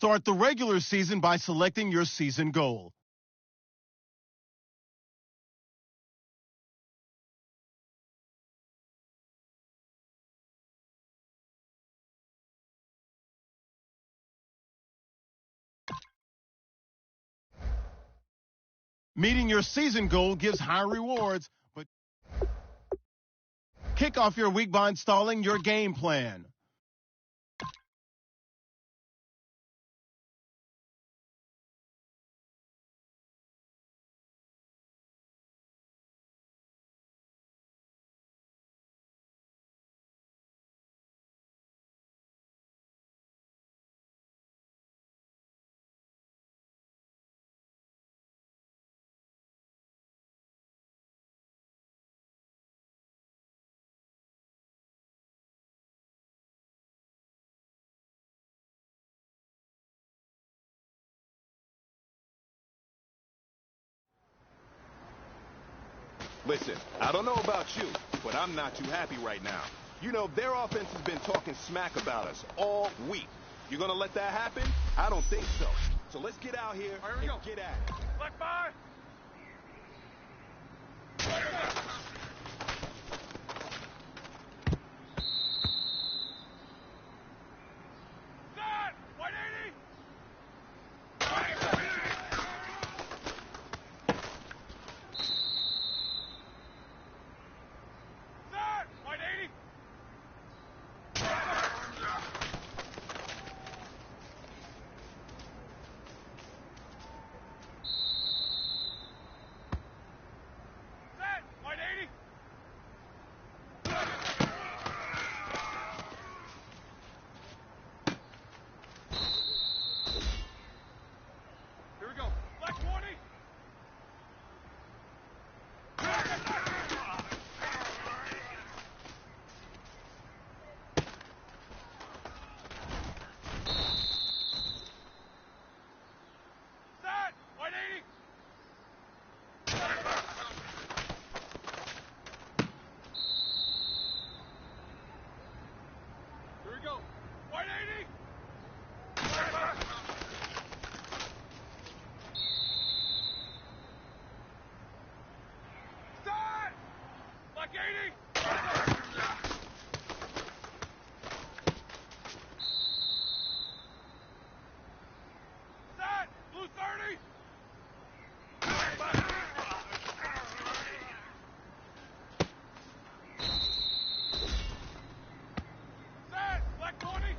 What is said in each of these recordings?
Start the regular season by selecting your season goal. Meeting your season goal gives high rewards, but kick off your week by installing your game plan. Listen, I don't know about you, but I'm not too happy right now. You know, their offense has been talking smack about us all week. You gonna let that happen? I don't think so. So let's get out here and get at it. Black 5! Set! 180! Set! 180! Set! 180! Here we go. Black 20! Set! 180! Here we go. 180! Set! Black 80! Set! Blue 30! Set! Black 20!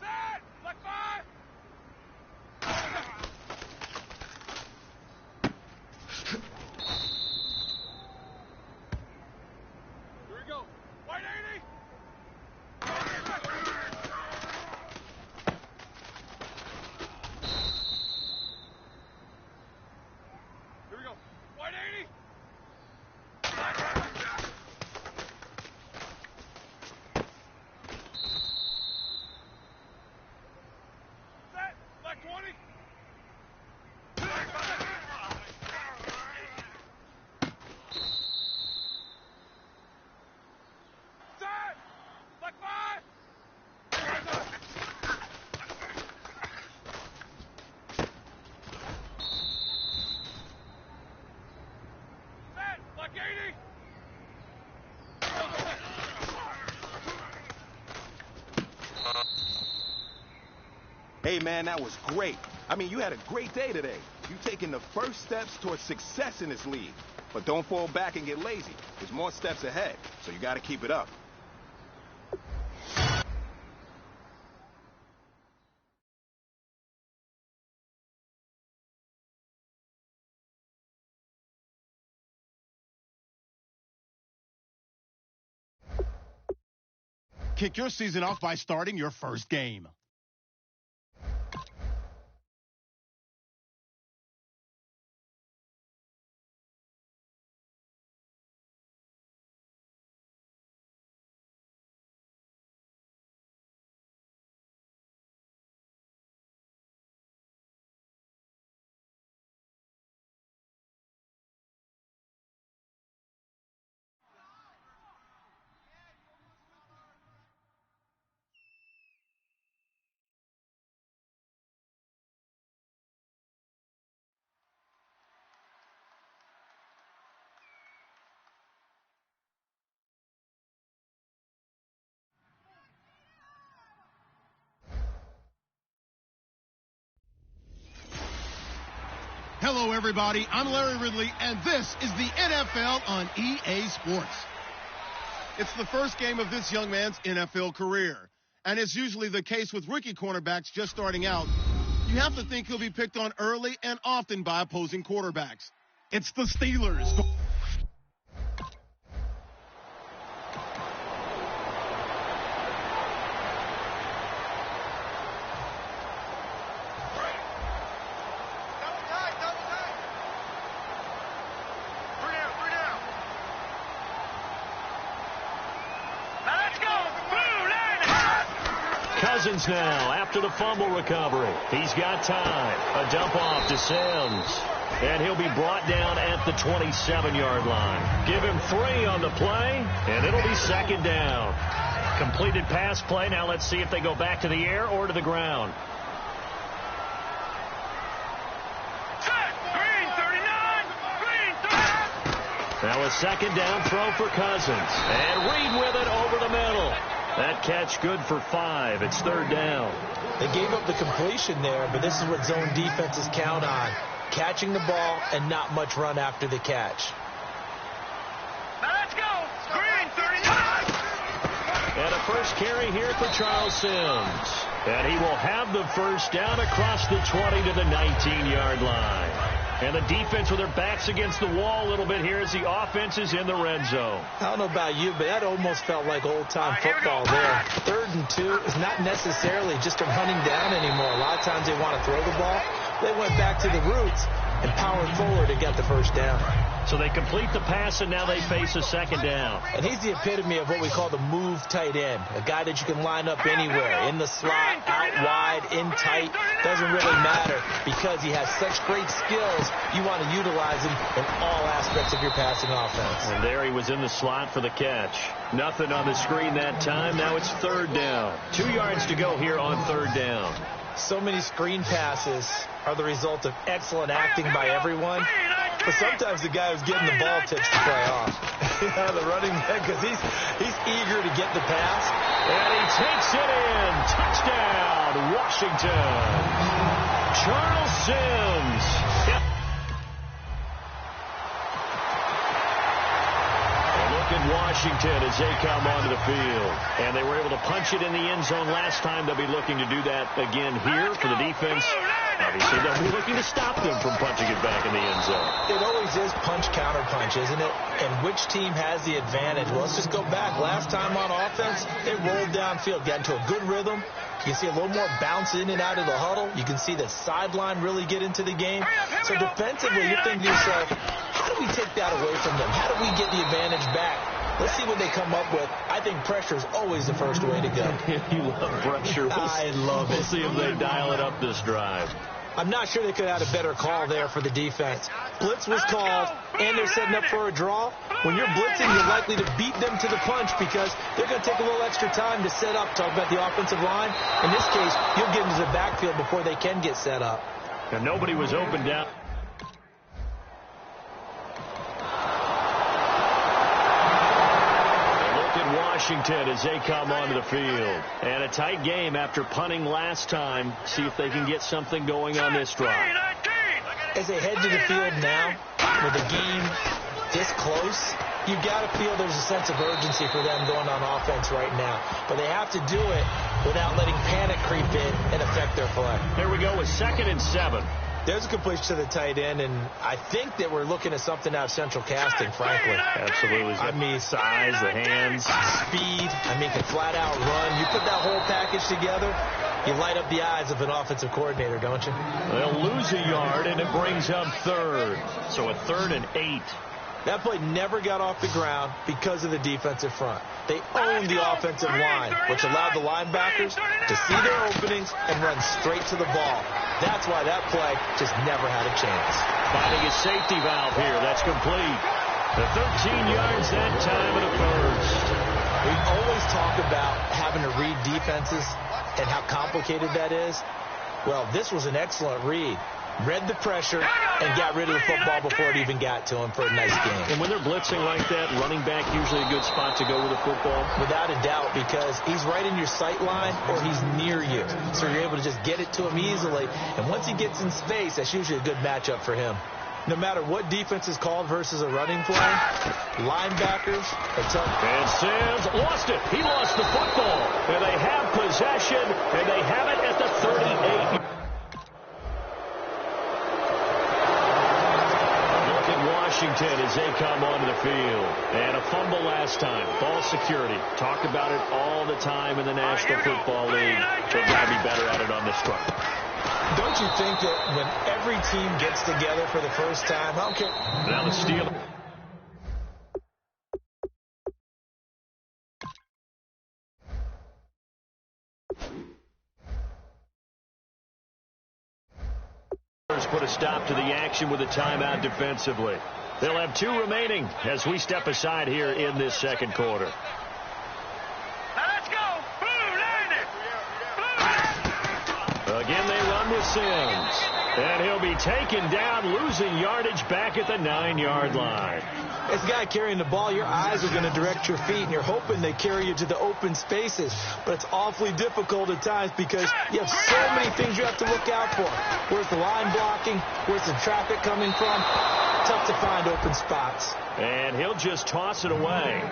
Set! Black 5! Here we go. 180! Here we go. 180! Set! Black 20! Set! Black 5! Set! Black 80! Hey, man, that was great. I mean, you had a great day today. You've taken the first steps towards success in this league. But don't fall back and get lazy. There's more steps ahead, so you gotta keep it up. Kick your season off by starting your first game. Hello, everybody. I'm Larry Ridley, and this is the NFL on EA Sports. It's the first game of this young man's NFL career, and it's usually the case with rookie cornerbacks just starting out. You have to think he'll be picked on early and often by opposing quarterbacks. It's the Steelers. Cousins now after the fumble recovery. He's got time. A dump off to Sims. And he'll be brought down at the 27-yard line. Give him 3 on the play, and it'll be second down. Completed pass play. Now let's see if they go back to the air or to the ground. Now a second down throw for Cousins. And Reed with it over the middle. That catch good for 5. It's third down. They gave up the completion there, but this is what zone defenses count on. Catching the ball and not much run after the catch. Now let's go. Green, 39. And a first carry here for Charles Sims. And he will have the first down across the 20 to the 19-yard line. And the defense with their backs against the wall a little bit here as the offense is in the red zone. I don't know about you, but that almost felt like old-time football there. 3rd and 2 is not necessarily just a running down anymore. A lot of times they want to throw the ball. They went back to the roots and powered forward and got the first down. So they complete the pass, and now they face a second down. And he's the epitome of what we call the move tight end, a guy that you can line up anywhere, in the slot, out wide, in tight. Doesn't really matter because he has such great skills. You want to utilize him in all aspects of your passing offense. And there he was in the slot for the catch. Nothing on the screen that time. Now it's third down. 2 yards to go here on third down. So many screen passes are the result of excellent acting by everyone. But sometimes the guy who's getting the ball takes the play off. The running back, because he's eager to get the pass. And he takes it in. Touchdown, Washington. Charles Sims. Yep. Look at Washington as they come onto the field. And they were able to punch it in the end zone last time. They'll be looking to do that again here for the defense. Obviously, they'll be looking to stop them from punching it back in the end zone. It always is punch-counter-punch, isn't it? And which team has the advantage? Well, let's just go back. Last time on offense, they rolled downfield, got into a good rhythm. You can see a little more bounce in and out of the huddle. You can see the sideline really get into the game. So defensively, you're thinking to yourself, how do we take that away from them? How do we get the advantage back? Let's see what they come up with. I think pressure is always the first way to go. You love pressure. I love it. We'll see if they dial it up this drive. I'm not sure they could have had a better call there for the defense. Blitz was called, and they're setting up for a draw. When you're blitzing, you're likely to beat them to the punch because they're going to take a little extra time to set up. Talk about the offensive line. In this case, you'll get into the backfield before they can get set up. And nobody was open down. Washington as they come onto the field. And a tight game after punting last time. See if they can get something going on this drive. As they head to the field now, with the game this close, you've got to feel there's a sense of urgency for them going on offense right now. But they have to do it without letting panic creep in and affect their play. Here we go with 2nd and 7. There's a completion to the tight end, and I think that we're looking at something out of central casting, frankly. Absolutely. I mean, size, the hands, speed. I mean, can flat out run. You put that whole package together, you light up the eyes of an offensive coordinator, don't you? They'll lose a yard, and it brings up third. So a 3rd and 8. That play never got off the ground because of the defensive front. They owned the offensive line, which allowed the linebackers to see their openings and run straight to the ball. That's why that play just never had a chance. Finding a safety valve here. That's complete. The 13 yards that time of the first. We always talk about having to read defenses and how complicated that is. Well, this was an excellent read. Read the pressure, and got rid of the football before it even got to him for a nice game. And when they're blitzing like that, running back usually a good spot to go with the football? Without a doubt, because he's right in your sight line or he's near you. So you're able to just get it to him easily. And once he gets in space, that's usually a good matchup for him. No matter what defense is called versus a running play, linebackers are tough. And Sims lost it. He lost the football. And they have possession, and they have it at the 38. Look at Washington as they come onto the field. And a fumble last time. Ball security. Talk about it all the time in the National Football League. They've got to be better at it on this front. Don't you think that when every team gets together for the first time, I don't care. Now the steal. Put a stop to the action with a timeout defensively. They'll have 2 remaining as we step aside here in this second quarter. Again, they run with Sims. And he'll be taken down, losing yardage back at the 9-yard line. As a guy carrying the ball, your eyes are going to direct your feet, and you're hoping they carry you to the open spaces. But it's awfully difficult at times because you have so many things you have to look out for. Where's the line blocking? Where's the traffic coming from? Tough to find open spots. And he'll just toss it away.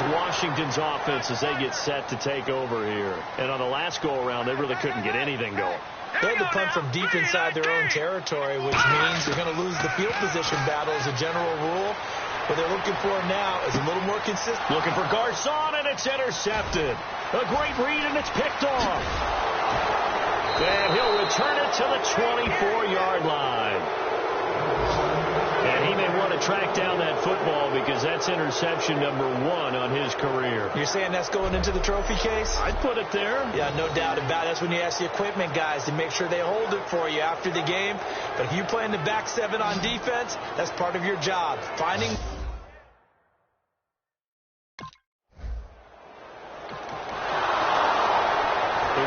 Washington's offense as they get set to take over here. And on the last go-around, they really couldn't get anything going. They had to punt from deep inside their own territory, which means they're going to lose the field position battle as a general rule. What they're looking for now is a little more consistent. Looking for Garcon, and it's intercepted. A great read, and it's picked off. And he'll return it to the 24-yard line. And he may want to track down that football because that's interception number 1 on his career. You're saying that's going into the trophy case? I'd put it there. Yeah, no doubt about it. That's when you ask the equipment guys to make sure they hold it for you after the game. But if you play in the back 7 on defense, that's part of your job. Finding...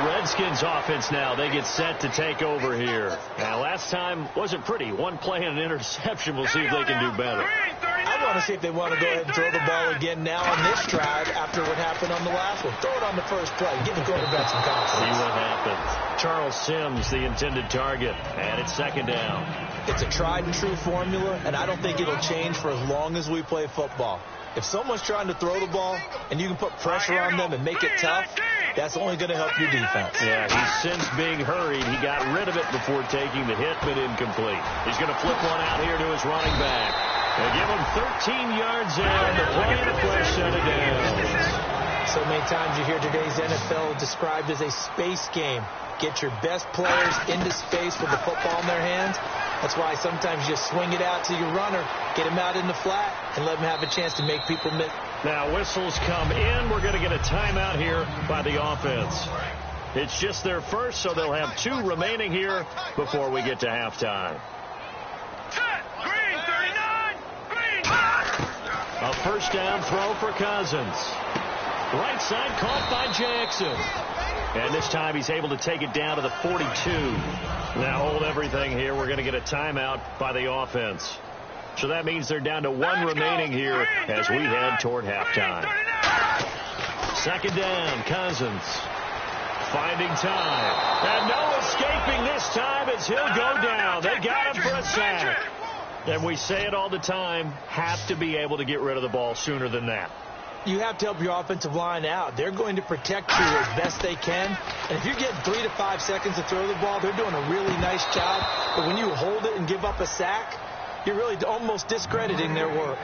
Redskins offense now. They get set to take over here. Now, last time wasn't pretty. 1 play and an interception. We'll see if they can do better. I want to see if they want to go ahead and throw the ball again now on this drive after what happened on the last one. Throw it on the first play. Give the quarterback some confidence. See what happens. Charles Sims, the intended target. And it's second down. It's a tried-and-true formula, and I don't think it'll change for as long as we play football. If someone's trying to throw the ball and you can put pressure on them and make it tough, that's only going to help your defense. Yeah, he's since being hurried. He got rid of it before taking the hit, but incomplete. He's going to flip one out here to his running back. They give him 13 yards in to play in a fresh set of downs. So many times you hear today's NFL described as a space game. Get your best players into space with the football in their hands. That's why sometimes you just swing it out to your runner, get him out in the flat, and let him have a chance to make people miss. Now whistles come in. We're going to get a timeout here by the offense. It's just their first, so they'll have 2 remaining here before we get to halftime. A first down throw for Cousins. Right side caught by Jackson. And this time he's able to take it down to the 42. Now hold everything here. We're going to get a timeout by the offense. So that means they're down to 1 remaining here as we head toward halftime. Second down, Cousins. Finding time. And no escaping this time as he'll go down. They got him for a sack. And we say it all the time, have to be able to get rid of the ball sooner than that. You have to help your offensive line out. They're going to protect you as best they can. And if you're getting 3 to 5 seconds to throw the ball, they're doing a really nice job. But when you hold it and give up a sack, you're really almost discrediting their work.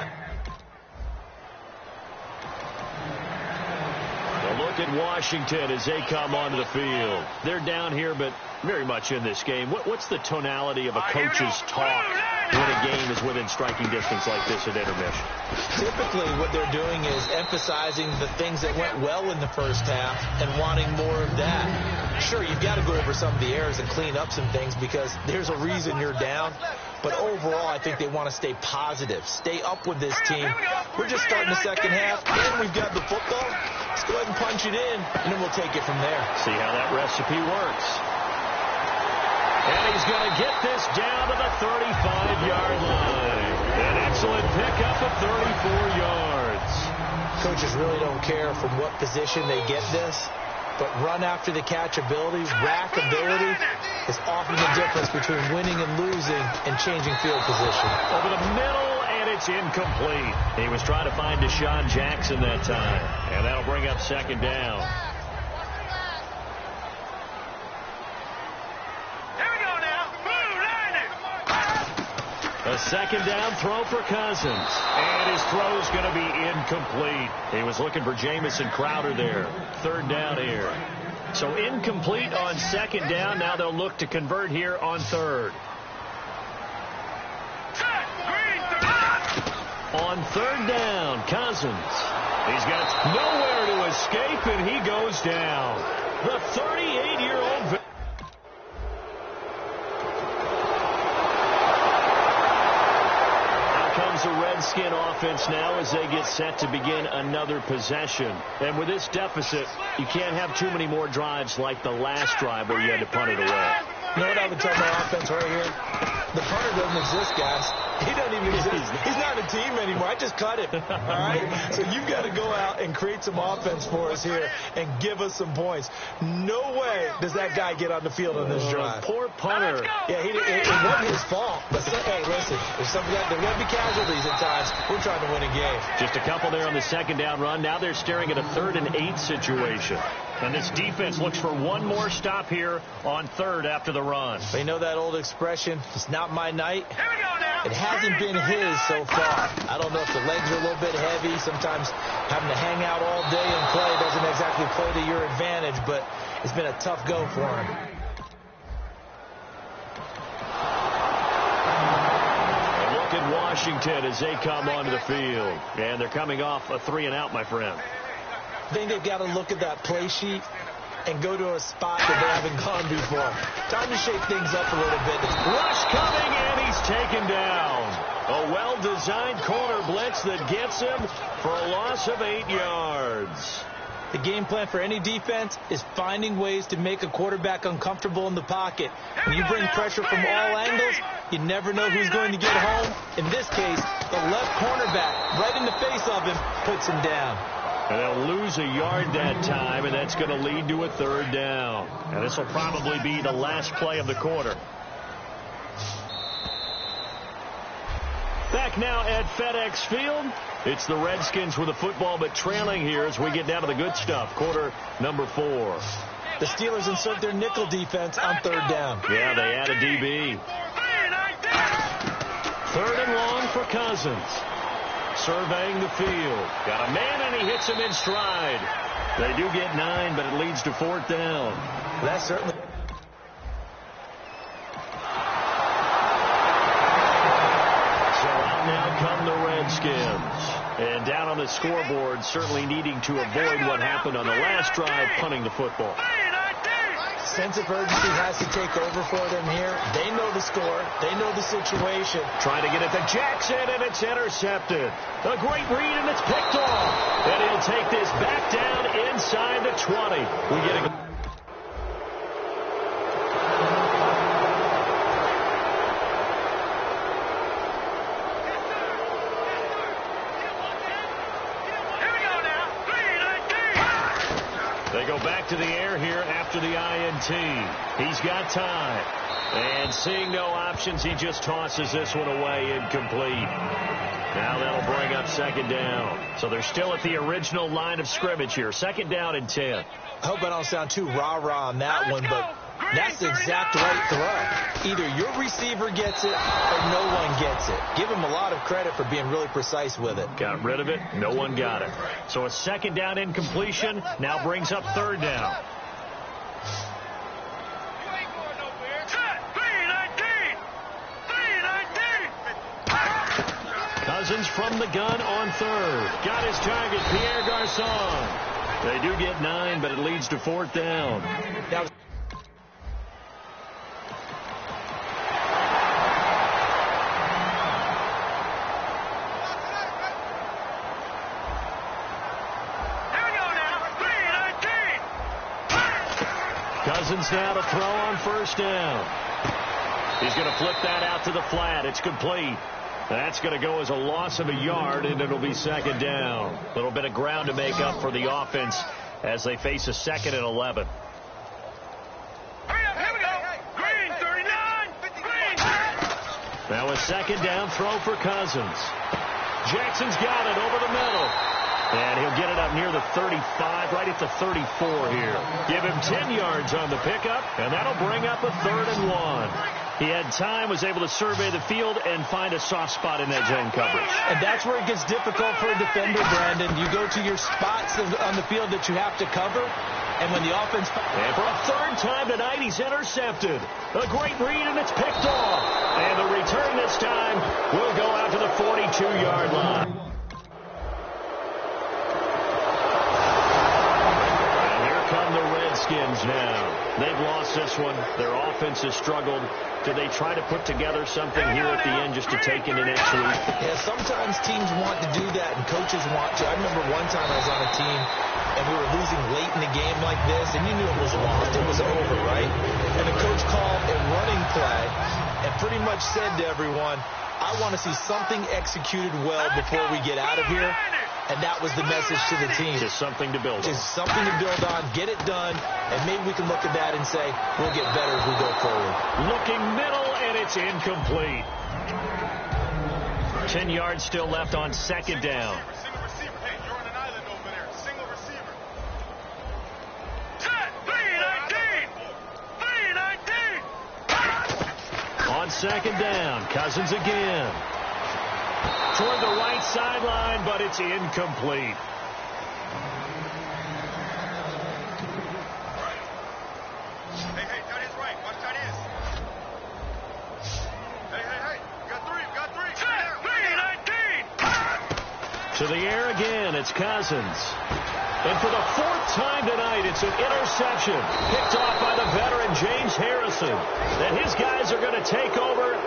A look at Washington as they come onto the field. They're down here, but very much in this game. What's the tonality of a coach's talk when a game is within striking distance like this at intermission? Typically what they're doing is emphasizing the things that went well in the first half and wanting more of that. Sure, you've got to go over some of the errors and clean up some things because there's a reason you're down. But overall, I think they want to stay positive, stay up with this team. We're just starting the second half, and we've got the football. Let's go ahead and punch it in, and then we'll take it from there. See how that recipe works. And he's going to get this down to the 35-yard line. An excellent pickup of 34 yards. Coaches really don't care from what position they get this, but run after the catch ability, rack ability, is often the difference between winning and losing and changing field position. Over the middle, and it's incomplete. He was trying to find Deshaun Jackson that time, and that'll bring up second down. A second down throw for Cousins. And his throw's going to be incomplete. He was looking for Jamison Crowder there. Third down here. So incomplete on second down. Now they'll look to convert here on third. On third down, Cousins. He's got nowhere to escape, and he goes down. The 38-year-old... The Redskin offense now as they get set to begin another possession. And with this deficit, you can't have too many more drives like the last drive where you had to punt it away. You know what I would tell my offense right here? The punter doesn't exist, guys. He doesn't even exist. He's not a team anymore. I just cut him. All right? So you've got to go out and create some offense for us here and give us some points. No way does that guy get on the field on this drive. Poor punter. Yeah, it wasn't his fault. But hey, listen, there's going to be casualties at times. We're trying to win a game. Just a couple there on the second down run. Now they're staring at a 3rd and 8 situation. And this defense looks for one more stop here on third after the run. You know that old expression, it's not my night? It hasn't been his so far. I don't know if the legs are a little bit heavy. Sometimes having to hang out all day and play doesn't exactly play to your advantage, but it's been a tough go for him. And look at Washington as they come onto the field. And they're coming off a 3-and-out, my friend. I think they've got to look at that play sheet and go to a spot that they haven't gone before. Time to shake things up a little bit. Rush coming, and he's taken down. A well-designed corner blitz that gets him for a loss of 8 yards. The game plan for any defense is finding ways to make a quarterback uncomfortable in the pocket. When you bring pressure from all angles, you never know who's going to get home. In this case, the left cornerback, right in the face of him, puts him down. And they'll lose a yard that time, and that's going to lead to a 3rd down. And this will probably be the last play of the quarter. Back now at FedEx Field. It's the Redskins with the football, but trailing here as we get down to the good stuff. Quarter number 4. The Steelers insert their nickel defense on 3rd down. Yeah, they add a DB. 3rd and long for Cousins. Surveying the field. Got a man, and he hits him in stride. They do get 9, but it leads to 4th down. That's certainly... So out now come the Redskins. And down on the scoreboard, certainly needing to avoid what happened on the last drive, punting the football. Sense of urgency has to take over for them here. They know the score. They know the situation. Trying to get it to Jackson, and it's intercepted. A great read, and it's picked off. And he'll take this back down inside the 20. We get a... They go back to the air here after the INT. He's got time. And seeing no options, he just tosses this one away incomplete. Now that'll bring up 2nd down. So they're still at the original line of scrimmage here. 2nd down and 10. I hope I don't sound too rah-rah on that one, but that's the exact right throw. Either your receiver gets it or no one gets it. Give him a lot of credit for being really precise with it. Got rid of it. No one got it. So a 2nd down incompletion now brings up 3rd down. Cousins from the gun on 3rd. Got his target, Pierre Garçon. They do get 9, but it leads to 4th down. Now, Cousins now to throw on first down. He's going to flip that out to the flat. It's complete. That's going to go as a loss of a yard, and it'll be second down. A little bit of ground to make up for the offense as they face a 2nd and 11. Now a second down throw for Cousins. Jackson's got it over the middle. And he'll get it up near the 35, right at the 34 here. Give him 10 yards on the pickup, and that'll bring up a 3rd and 1. He had time, was able to survey the field and find a soft spot in that zone coverage. And that's where it gets difficult for a defender, Brandon. You go to your spots on the field that you have to cover, and when the offense... And for a 3rd time tonight, he's intercepted. A great read, and it's picked off. And the return this time will go out to the 42-yard line. The Redskins now. They've lost this one. Their offense has struggled. Do they try to put together something here at the end just to take into next week? Yeah, sometimes teams want to do that and coaches want to. I remember one time I was on a team and we were losing late in the game like this, and you knew it was lost. It was over, right? And the coach called a running play and pretty much said to everyone, I want to see something executed well before we get out of here. And that was the message to the team. Just something to build on. Just something to build on, get it done, and maybe we can look at that and say, we'll get better as we go forward. Looking middle, and it's incomplete. 10 yards still left on 2nd down. Single receiver. Hey, you're on an island over there. Single receiver. 3-19. On 2nd down, Cousins again. Toward the right sideline, but it's incomplete. Hey, tight end's right. Watch tight ends. Hey. You got three. 3-19. To the air again, it's Cousins. And for the 4th time tonight, it's an interception. Picked off by the veteran James Harrison. And his guys are going to take over.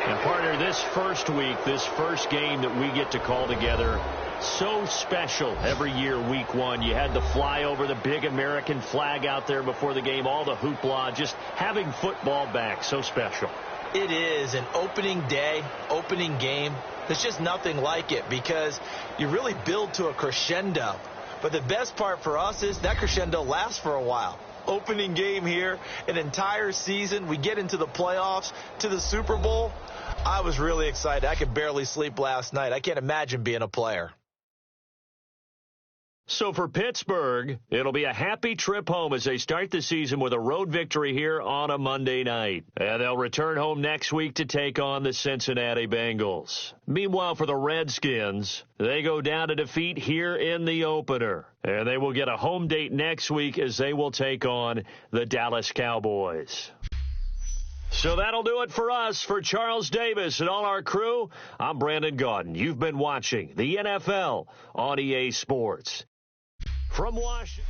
And partner, this first week, this first game that we get to call together, so special every year, week 1. You had the flyover, the big American flag out there before the game, all the hoopla, just having football back, so special. It is an opening day, opening game. There's just nothing like it because you really build to a crescendo. But the best part for us is that crescendo lasts for a while. Opening game here, an entire season. We get into the playoffs, to the Super Bowl. I was really excited. I could barely sleep last night. I can't imagine being a player. So for Pittsburgh, it'll be a happy trip home as they start the season with a road victory here on a Monday night. And they'll return home next week to take on the Cincinnati Bengals. Meanwhile, for the Redskins, they go down to defeat here in the opener. And they will get a home date next week as they will take on the Dallas Cowboys. So that'll do it for us. For Charles Davis and all our crew, I'm Brandon Gaudin. You've been watching the NFL on EA Sports. From Washington.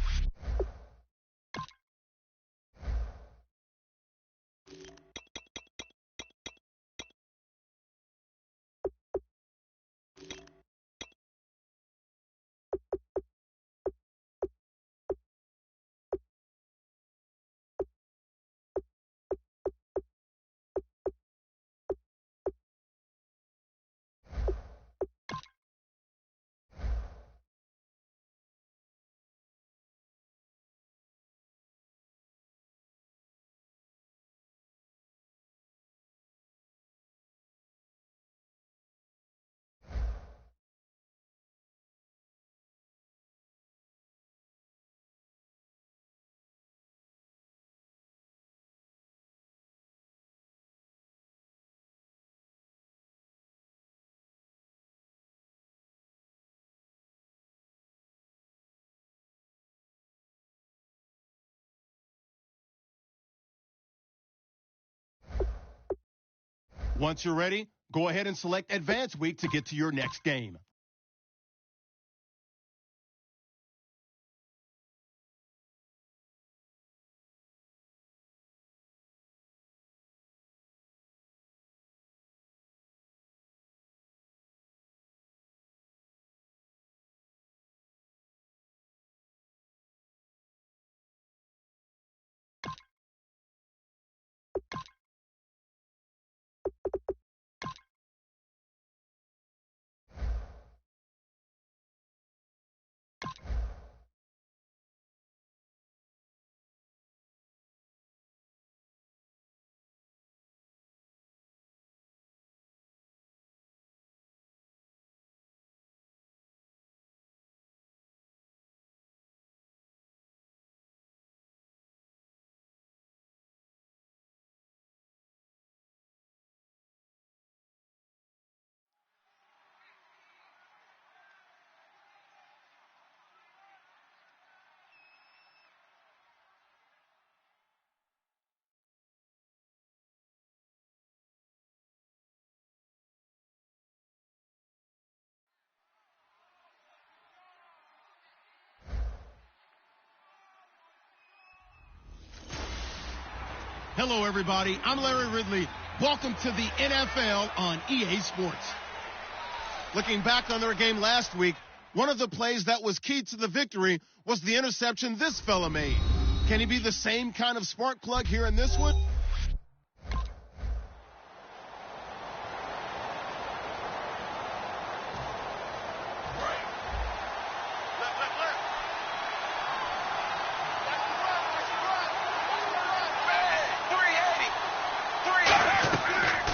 Once you're ready, go ahead and select Advance Week to get to your next game. Hello, everybody. I'm Larry Ridley. Welcome to the NFL on EA Sports. Looking back on their game last week, one of the plays that was key to the victory was the interception this fella made. Can he be the same kind of spark plug here in this one?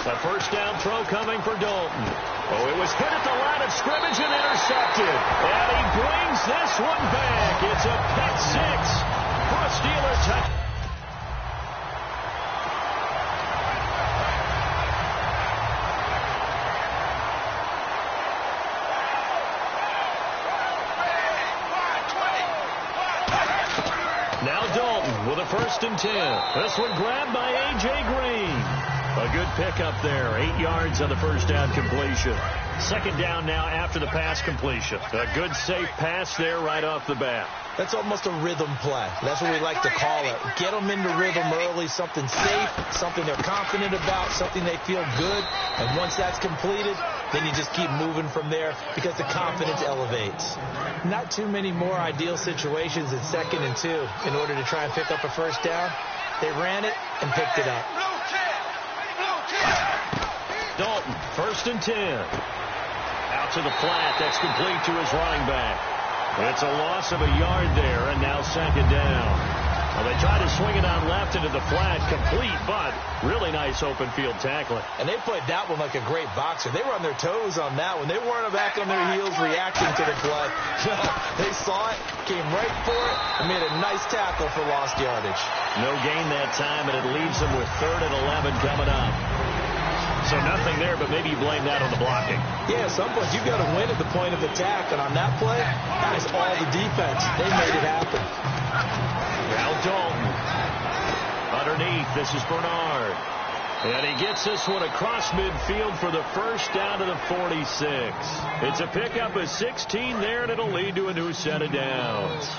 A first down throw coming for Dalton. Oh, it was hit at the line of scrimmage and intercepted. And he brings this one back. It's a pick six for a Steelers touchdown. Now Dalton with a 1st and 10. This one grabbed by A.J. Green. A good pickup there. 8 yards on the first down completion. 2nd down now after the pass completion. A good safe pass there right off the bat. That's almost a rhythm play. That's what we like to call it. Get them into rhythm early, something safe, something they're confident about, something they feel good. And once that's completed, then you just keep moving from there because the confidence elevates. Not too many more ideal situations in 2nd and 2 in order to try and pick up a first down. They ran it and picked it up. Dalton, 1st and 10. Out to the flat. That's complete to his running back. It's a loss of a yard there, and now 2nd down. Well, they tried to swing it out left into the flat, complete, but really nice open field tackling. And they played that one like a great boxer. They were on their toes on that one. They weren't back on their heels reacting to the play. They saw it, came right for it, and made a nice tackle for lost yardage. No gain that time, and it leaves them with 3rd and 11 coming up. So nothing there, but maybe you blame that on the blocking. Yeah, at some point you've got to win at the point of attack, and on that play, that was all the defense. They made it happen. Now Dalton. Underneath, this is Bernard. And he gets this one across midfield for the first down to the 46. It's a pickup of 16 there, and it'll lead to a new set of downs.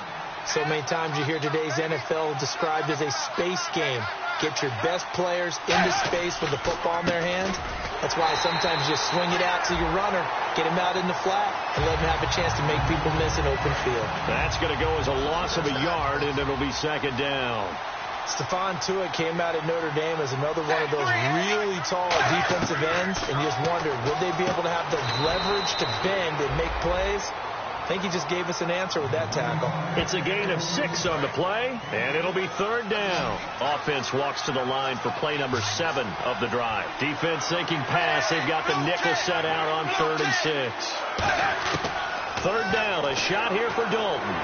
So many times you hear today's NFL described as a space game. Get your best players into space with the football in their hands. That's why sometimes you just swing it out to your runner, get him out in the flat, and let him have a chance to make people miss an open field. That's going to go as a loss of a yard, and it'll be 2nd down. Stephon Tuitt came out at Notre Dame as another one of those really tall defensive ends, and you just wonder, would they be able to have the leverage to bend and make plays? I think he just gave us an answer with that tackle. It's a gain of 6 on the play, and it'll be 3rd down. Offense walks to the line for play number 7 of the drive. Defense thinking pass. They've got the nickel set out on 3rd and 6. 3rd down, a shot here for Dalton.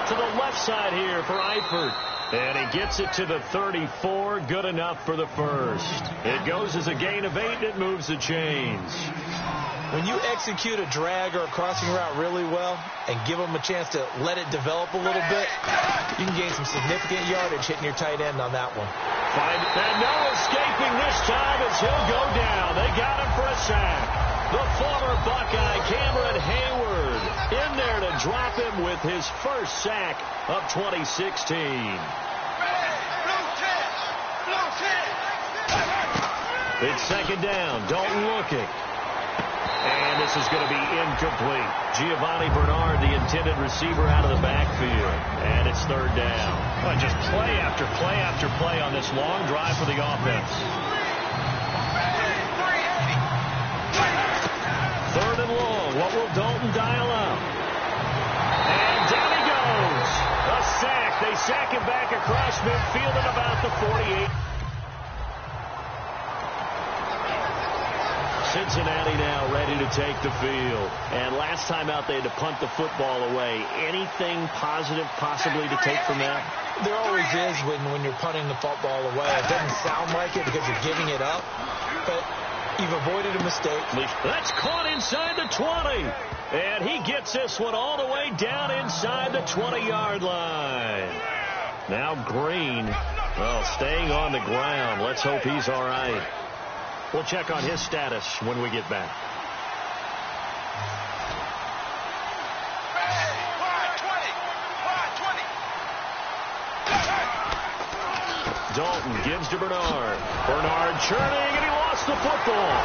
To the left side here for Eifert. And he gets it to the 34. Good enough for the first. It goes as a gain of 8, and it moves the chains. When you execute a drag or a crossing route really well and give them a chance to let it develop a little bit, you can gain some significant yardage hitting your tight end on that one. And no escaping this time as he'll go down. They got him for a sack. The former Buckeye, Cameron Hayward, in there to drop him with his first sack of 2016. It's 2nd down. Dalton looking. And this is going to be incomplete. Giovanni Bernard, the intended receiver, out of the backfield. And it's 3rd down. Well, just play after play after play on this long drive for the offense. 3rd and long. What will Dalton dial up? And down he goes. A sack. They sack him back across midfield at about the 48. Cincinnati now ready to take the field. And last time out they had to punt the football away. Anything positive possibly to take from that? There always is when you're punting the football away. It doesn't sound like it because you're giving it up, but you've avoided a mistake. That's caught inside the 20. And he gets this one all the way down inside the 20-yard line. Now Green, well, staying on the ground. Let's hope he's all right. We'll check on his status when we get back. Dalton gives to Bernard. Bernard churning, and he lost the football.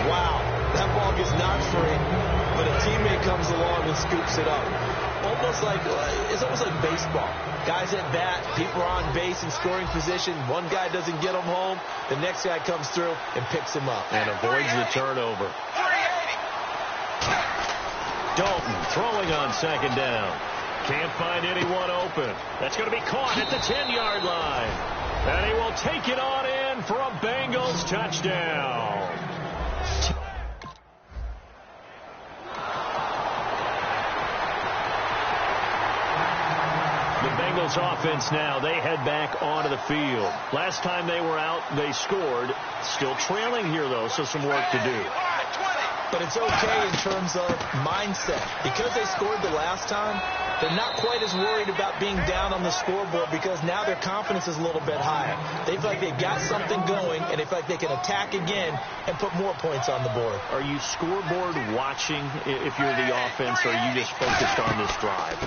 Wow, that ball gets knocked free, but a teammate comes along and scoops it up. It's almost like baseball. Guys at bat, people are on base in scoring position. One guy doesn't get him home. The next guy comes through and picks him up. And avoids the turnover. Dalton throwing on second down. Can't find anyone open. That's going to be caught at the 10-yard line. And he will take it on in for a Bengals touchdown. The Bengals offense now, they head back onto the field. Last time they were out, they scored. Still trailing here, though, so some work to do. But it's okay in terms of mindset. Because they scored the last time, they're not quite as worried about being down on the scoreboard because now their confidence is a little bit higher. They feel like they've got something going, and they feel like they can attack again and put more points on the board. Are you scoreboard watching if you're the offense, or are you just focused on this drive?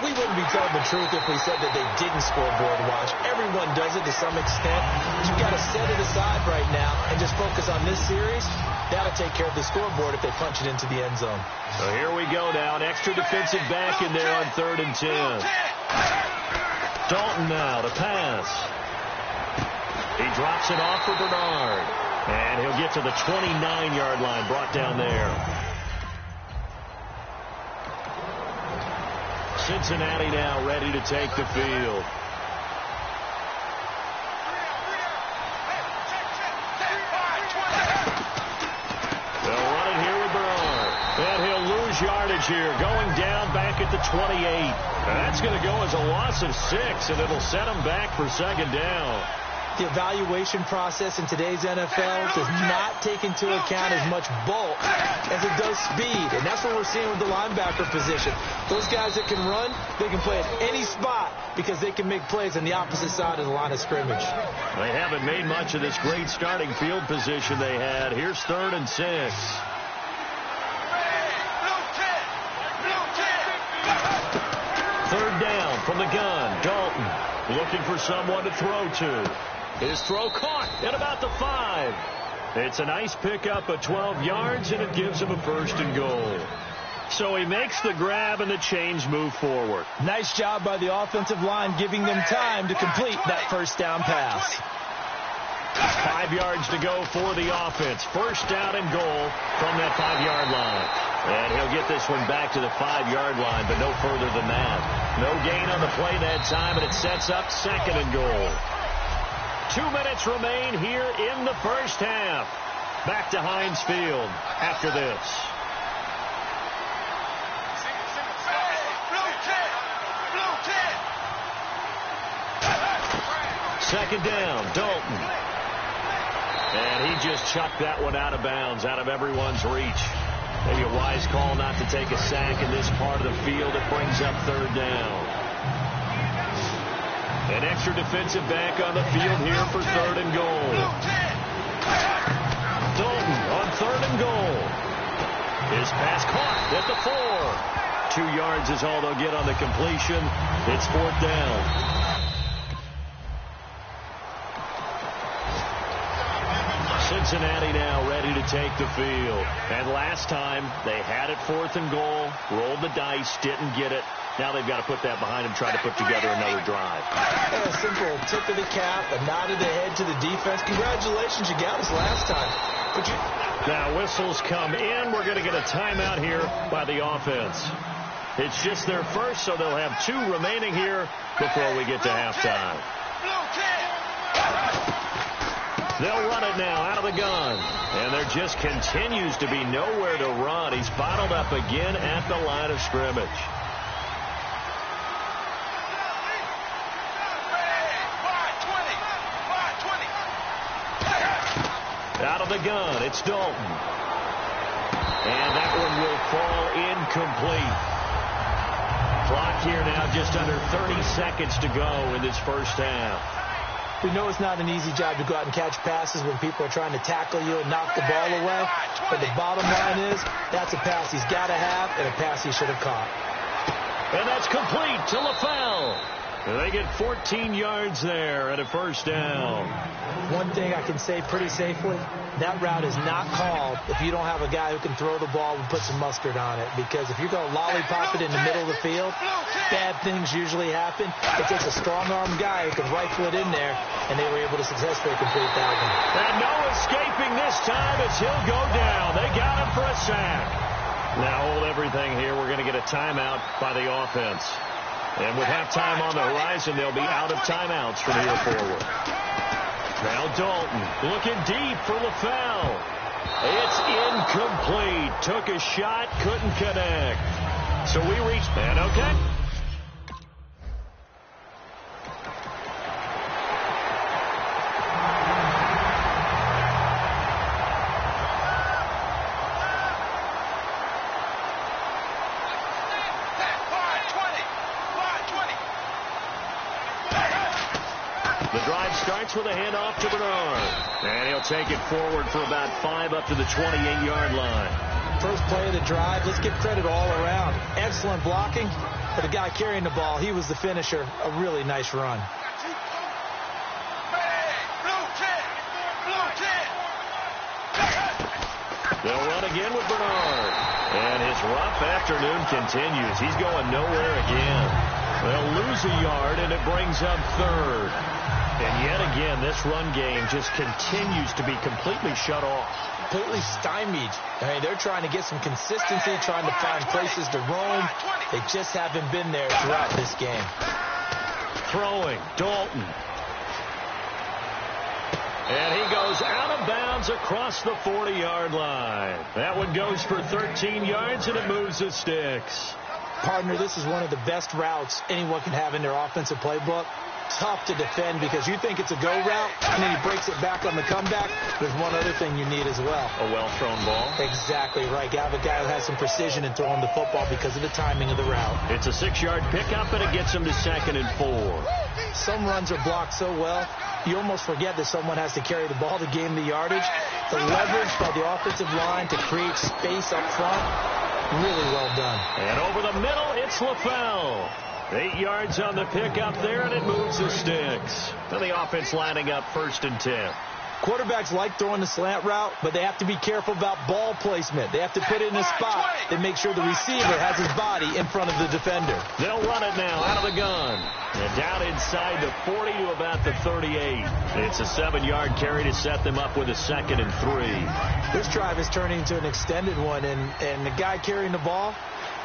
We wouldn't be telling the truth if we said that they didn't scoreboard watch. Everyone does it to some extent. But you've got to set it aside right now and just focus on this series. That'll take care of the scoreboard if they punch it into the end zone. So here we go now. An extra defensive back in there on 3rd and 10. Dalton now to pass. He drops it off for Bernard. And he'll get to the 29-yard line, brought down there. Cincinnati now ready to take the field. And he'll lose yardage here, going down back at the 28. And that's going to go as a loss of 6, and it'll set him back for second down. The evaluation process in today's NFL does not take into account as much bulk as it does speed. And that's what we're seeing with the linebacker position. Those guys that can run, they can play at any spot because they can make plays on the opposite side of the line of scrimmage. They haven't made much of this great starting field position they had. Here's 3rd and 6. Third down from the gun. Dalton looking for someone to throw to. His throw caught at about the 5. It's a nice pickup of 12 yards, and it gives him a 1st and goal. So he makes the grab, and the chains move forward. Nice job by the offensive line giving them time to complete that first down pass. 5 yards to go for the offense. First down and goal from that 5-yard line. And he'll get this one back to the 5-yard line, but no further than that. No gain on the play that time, and it sets up 2nd and goal. 2 minutes remain here in the first half. Back to Heinz Field after this. Second down, Dalton. And he just chucked that one out of bounds, out of everyone's reach. Maybe a wise call not to take a sack in this part of the field. It brings up 3rd down. An extra defensive back on the field here for 3rd and goal. Dalton on 3rd and goal. His pass caught at the 4. 2 yards is all they'll get on the completion. It's 4th down. Cincinnati now ready to take the field. And last time, they had it 4th and goal, rolled the dice, didn't get it. Now they've got to put that behind them, try to put together another drive. And a simple tip of the cap, a nod of the head to the defense. Congratulations, you got us last time. But now whistles come in. We're going to get a timeout here by the offense. It's just their first, so they'll have 2 remaining here before we get to halftime. They'll run it now out of the gun. And there just continues to be nowhere to run. He's bottled up again at the line of scrimmage. Out of the gun, it's Dalton. And that one will fall incomplete. Clock here now just under 30 seconds to go in this first half. We know it's not an easy job to go out and catch passes when people are trying to tackle you and knock the ball away. But the bottom line is, that's a pass he's got to have and a pass he should have caught. And that's complete to LaFell. And they get 14 yards there at a first down. One thing I can say pretty safely, that route is not called if you don't have a guy who can throw the ball and put some mustard on it. Because if you're going to lollipop it in the middle of the field, bad things usually happen. It takes a strong-armed guy who can rifle it in there, and they were able to successfully complete that one. And no escaping this time as he'll go down. They got him for a sack. Now hold everything here. We're going to get a timeout by the offense. And with halftime on the horizon, they'll be out of timeouts from here forward. Now Dalton looking deep for LaFell. It's incomplete. Took a shot, couldn't connect. So we reach, and okay. Starts with a handoff to Bernard. And he'll take it forward for about 5 up to the 28-yard line. First play of the drive. Let's give credit all around. Excellent blocking for the guy carrying the ball. He was the finisher. A really nice run. They'll run again with Bernard. And his rough afternoon continues. He's going nowhere again. They'll lose a yard, and it brings up third. And yet again, this run game just continues to be completely shut off. Completely stymied. I mean, they're trying to get some consistency, trying to find places to roam. They just haven't been there throughout this game. Throwing, Dalton. And he goes out of bounds across the 40-yard line. That one goes for 13 yards, and it moves the sticks. Partner, this is one of the best routes anyone can have in their offensive playbook. Tough to defend because you think it's a go route, and then he breaks it back on the comeback. There's one other thing you need as well. A well-thrown ball. Exactly right. You have a guy who has some precision in throwing the football because of the timing of the route. It's a 6-yard pickup, and it gets him to 2nd and 4. Some runs are blocked so well, you almost forget that someone has to carry the ball to gain the yardage. The leverage by the offensive line to create space up front, really well done. And over the middle, it's LaFell. 8 yards on the pickup there, and it moves the sticks. So the offense lining up 1st and 10. Quarterbacks like throwing the slant route, but they have to be careful about ball placement. They have to put it in a spot that makes sure the receiver has his body in front of the defender. They'll run it now out of the gun. And down inside the 40 to about the 38. It's a 7-yard carry to set them up with a 2nd and 3. This drive is turning into an extended one, and the guy carrying the ball,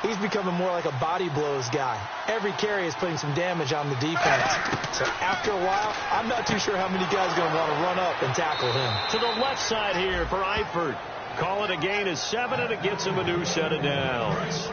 he's becoming more like a body blows guy. Every carry is putting some damage on the defense. So after a while, I'm not too sure how many guys are going to want to run up and tackle him. To the left side here for Eifert. Call it a gain of 7, and it gets him a new set of downs.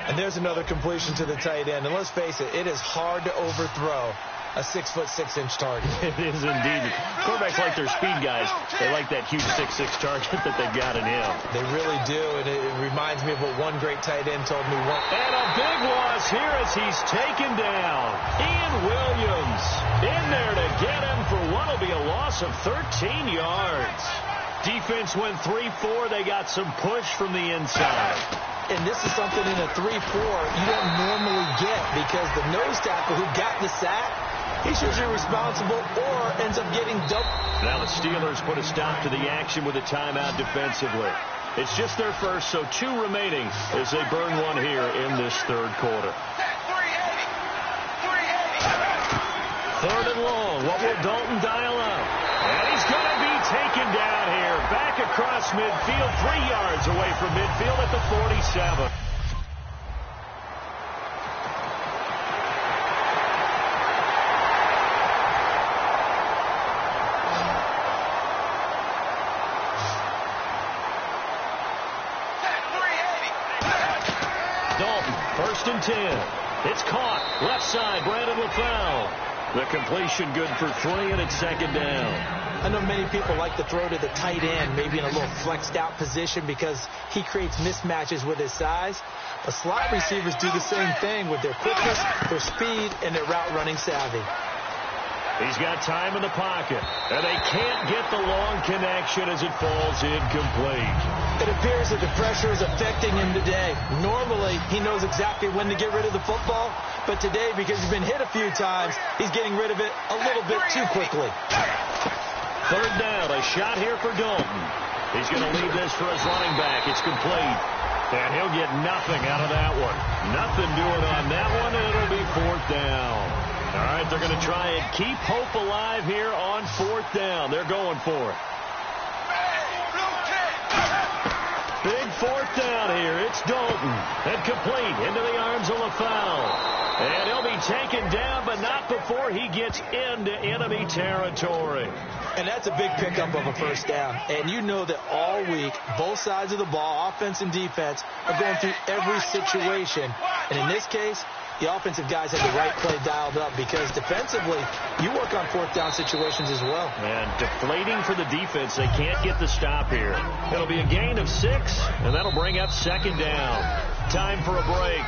And there's another completion to the tight end. And let's face it is hard to overthrow a 6'6" target. It is indeed. Quarterbacks like their speed guys. They like that huge 6'6" target that they've got in him. They really do, and it reminds me of what one great tight end told me once. And a big loss here as he's taken down. Ian Williams in there to get him for what will be a loss of 13 yards. Defense went 3-4. They got some push from the inside. And this is something in a 3-4 you don't normally get because the nose tackle who got the sack, he's usually responsible or ends up getting dumped. Now the Steelers put a stop to the action with a timeout defensively. It's just their first, so 2 remaining as they burn one here in this third quarter. 3rd and long. What will Dalton dial up? And he's going to be taken down here. Back across midfield, 3 yards away from midfield at the 47. Dalton, 1st and 10. It's caught. Left side, Brandon LaFell. The completion good for 3, and it's 2nd down. I know many people like to throw to the tight end, maybe in a little flexed out position because he creates mismatches with his size. But slot receivers do the same thing with their quickness, their speed, and their route running savvy. He's got time in the pocket, and they can't get the long connection as it falls incomplete. It appears that the pressure is affecting him today. Normally, he knows exactly when to get rid of the football, but today, because he's been hit a few times, he's getting rid of it a little bit too quickly. Third down, a shot here for Dalton. He's going to leave this for his running back. It's complete, and he'll get nothing out of that one. Nothing doing on that one, and it'll be fourth down. All right, they're going to try and keep hope alive here on fourth down. They're going for it. Big fourth down here. It's Dalton. And complete into the arms of LaFell. And he'll be taken down, but not before he gets into enemy territory. And that's a big pickup of a first down. And you know that all week, both sides of the ball, offense and defense, are going through every situation. And in this case, the offensive guys had the right play dialed up because defensively, you work on fourth down situations as well. And deflating for the defense. They can't get the stop here. It'll be a gain of 6, and that'll bring up second down. Time for a break.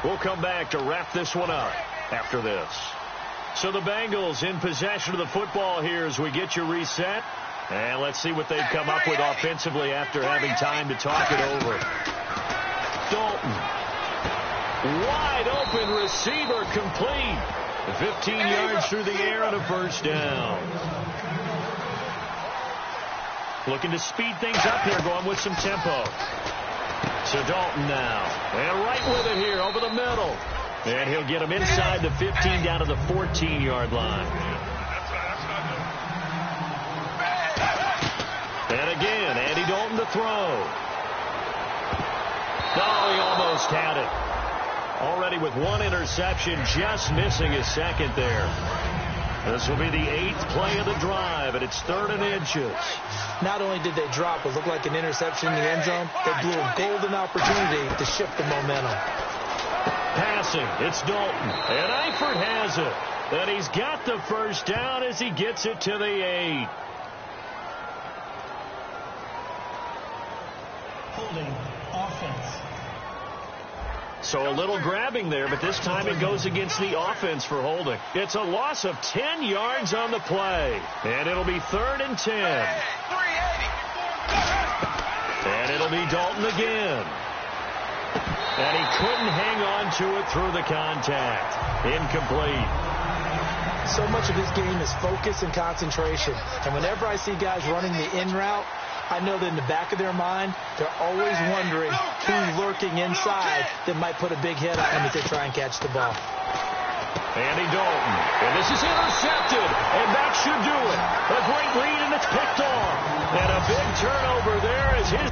We'll come back to wrap this one up after this. So the Bengals in possession of the football here as we get you reset. And let's see what they've come up with offensively after having time to talk it over. Dalton. Wide open receiver complete. 15 yards through the air and a first down. Looking to speed things up here, going with some tempo. So Dalton now. And right with it here over the middle. And he'll get him inside the 15 down to the 14-yard line. And again, Andy Dalton to throw. Oh, he almost had it. Already with one interception, just missing his second there. This will be the 8th play of the drive, and it's 3rd and inches. Not only did they drop what looked like an interception in the end zone, they blew a golden opportunity to shift the momentum. Passing, it's Dalton, and Eifert has it. And he's got the first down as he gets it to the 8. Holding offense. So a little grabbing there, but this time it goes against the offense for holding. It's a loss of 10 yards on the play. And it'll be 3rd and 10. And it'll be Dalton again. And he couldn't hang on to it through the contact. Incomplete. So much of this game is focus and concentration. And whenever I see guys running the in route, I know that in the back of their mind, they're always wondering who's lurking inside that might put a big hit on them as they try and catch the ball. Andy Dalton. And this is intercepted. And that should do it. A great lead, and it's picked off. And a big turnover there as his